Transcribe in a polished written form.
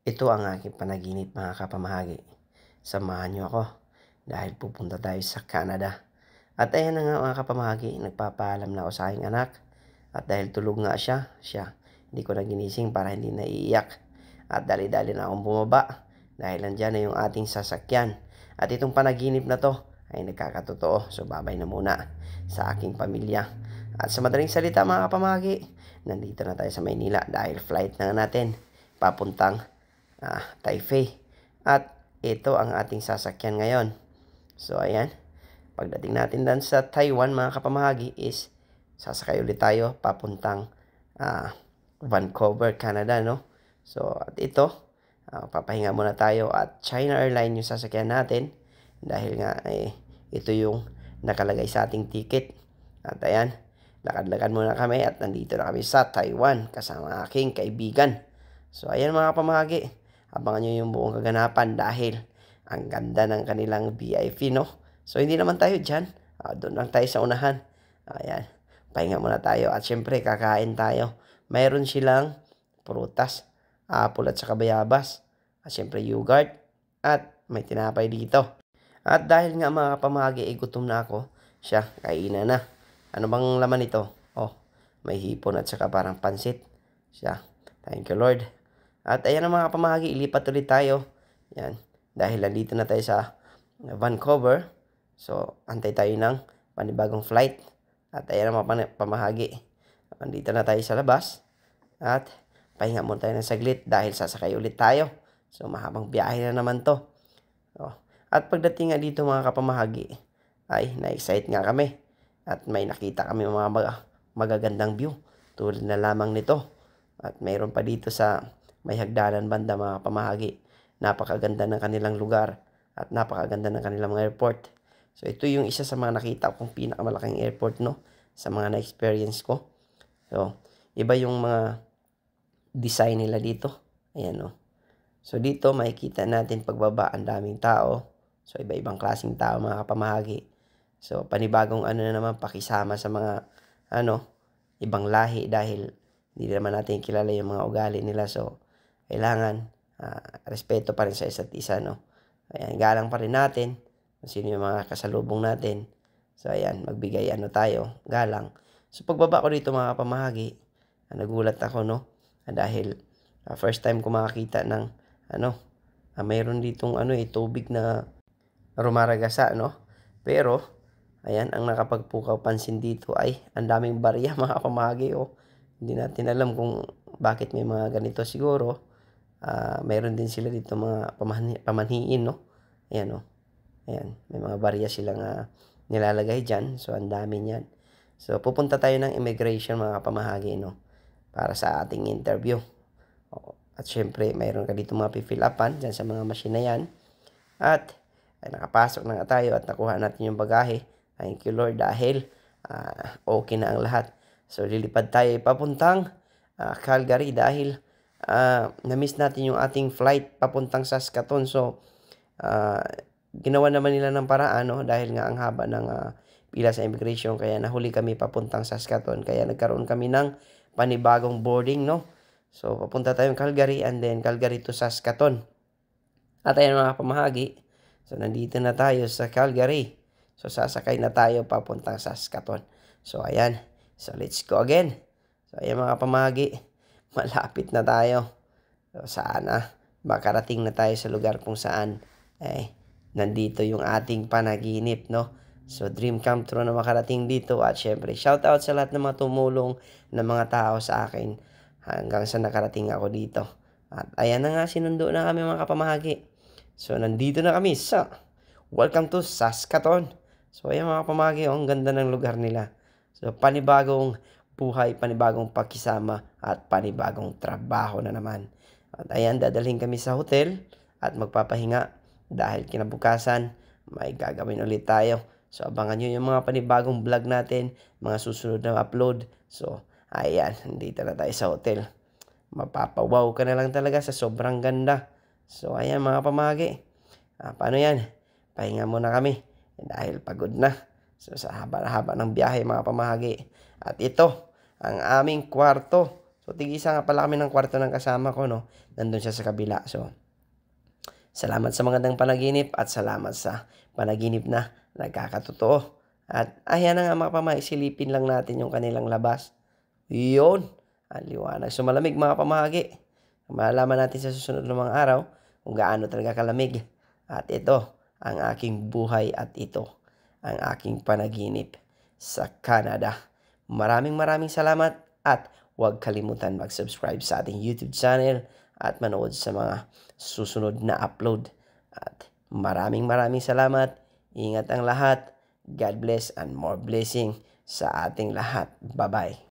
Ito ang aking panaginip mga kapamahagi. Samahan niyo ako dahil pupunta tayo sa Canada. At ayan na nga mga kapamahagi, nagpapaalam na ako sa aking anak. At dahil tulog nga siya, hindi ko na ginising para hindi naiiyak. At dali-dali na akong bumaba dahil nandyan na yung ating sasakyan. At itong panaginip na to ay nagkakatotoo. So babay na muna sa aking pamilya. At sa madaling salita mga kapamahagi, nandito na tayo sa Maynila dahil flight na natin papuntang Taipei. At ito ang ating sasakyan ngayon. So ayan, pagdating natin dan sa Taiwan mga kapamahagi is sasakay ulit tayo papuntang Vancouver, Canada, no? So at ito, papahinga muna tayo at China Airlines yung sasakyan natin dahil nga ito yung nakalagay sa ating ticket. At ayan, lakad-lakad muna kami at nandito na kami sa Taiwan kasama aking kaibigan. So ayan mga kapamahagi, abangan nyo yung buong kaganapan dahil ang ganda ng kanilang VIP, no? So hindi naman tayo dyan, doon lang tayo sa unahan. Ayan, pahinga muna tayo at syempre kakain tayo. Mayroon silang prutas, apple at saka bayabas. At syempre yogurt at may tinapay dito. At dahil nga mga kapamahagi, gutom na ako, siya, kainan na. Ano bang laman ito? Oh, may hipon at saka parang pansit. Siya, thank you Lord. At ayan ang mga kapamahagi, ilipat ulit tayo. Yan, dahil nandito na tayo sa Vancouver. So, antay tayo ng panibagong flight. At ayan ang mga pamahagi. Nandito na tayo sa labas. At pahinga muna tayo ng saglit dahil sasakay ulit tayo. So, mahabang biyahe na naman to. Oh. At pagdating nga dito mga kapamahagi, ay na-excite nga kami. At may nakita kami mga magagandang view. Tulad na lamang nito. At mayroon pa dito sa may hagdanan banda mga pamahagi. Napakaganda ng kanilang lugar at napakaganda ng kanilang mga airport. So ito yung isa sa mga nakita kong pinakamalaking airport, no, sa mga na-experience ko. So iba yung mga design nila dito. Ayan, no. So dito makikita natin pagbaba, ang daming tao. So iba-ibang klaseng tao mga kapamahagi. So panibagong na naman pakisama sa mga ibang lahi dahil hindi naman natin kilala yung mga ugali nila. So kailangan respeto pa rin sa isa't isa, no? Ayan, galang pa rin natin kung sino yung mga kasalubong natin. So ayan, magbigay tayo, galang. So pagbaba ko dito mga kapamahagi, nagulat ako, no? Dahil first time ko makakita ng mayroon ditong tubig na rumaragasa, no? Pero ayan, ang nakapagpukaw pansin dito ay ang daming barya mga kapamahagi, oh. Hindi natin alam kung bakit may mga ganito. Siguro mayroon din sila dito mga pamanhiin, no? Ayan, no? Ayan, may mga barya silang nilalagay dyan. So ang dami niyan. So pupunta tayo ng immigration mga kapamahagi, no? Para sa ating interview. At syempre mayroon ka dito mga pifill upan dyan sa mga machine na yan. At nakapasok na nga tayo at nakuha natin yung bagahe. Thank you Lord dahil okay na ang lahat. So lilipad tayo papuntang Calgary dahil na-miss natin yung ating flight papuntang Saskatoon. So ginawa naman nila ng paraan, no? Dahil nga ang haba ng pila sa immigration, kaya nahuli kami papuntang Saskatoon. Kaya nagkaroon kami ng panibagong boarding, no? So papunta tayong Calgary and then Calgary to Saskatoon. At ayan mga pamahagi, so nandito na tayo sa Calgary. So sasakay na tayo papuntang Saskatoon. So ayan, so let's go again. So ayan mga pamahagi, malapit na tayo. So sana makarating na tayo sa lugar kung saan nandito yung ating panaginip, no? So dream come true na makarating dito. At syempre shout out sa lahat ng mga tumulong na mga tao sa akin hanggang sa nakarating ako dito. At ayan na nga, sinundo na kami mga kapamahagi. So nandito na kami sa welcome to Saskatoon. So ayan mga kapamahagi, ang ganda ng lugar nila. So panibagong buhay, panibagong pakisama at panibagong trabaho na naman. At ayan, dadalhin kami sa hotel at magpapahinga dahil kinabukasan may gagawin ulit tayo. So abangan nyo yung mga panibagong vlog natin, mga susunod na upload. So ayan, nandito na tayo sa hotel. Mapapawaw ka na lang talaga sa sobrang ganda. So ayan mga pamahagi, paano yan? Pahinga muna kami dahil pagod na. So sa haba-haba ng biyahe mga pamahagi. At ito ang aming kwarto. So So, tig-isa nga pala kami ng kwarto ng kasama ko, no? Nandun siya sa kabila. So, salamat sa magandang panaginip at salamat sa panaginip na nagkakatotoo. At ayan na nga mga pamahagi, silipin lang natin yung kanilang labas. Yun, ang liwanag. So malamig mga pamahagi. Malalaman natin sa susunod ng mga araw kung gaano talaga kalamig. At ito, ang aking buhay at ito, ang aking panaginip sa Canada. Maraming salamat at huwag kalimutan mag-subscribe sa ating YouTube channel at manood sa mga susunod na upload. At maraming salamat. Ingat ang lahat. God bless and more blessing sa ating lahat. Bye-bye.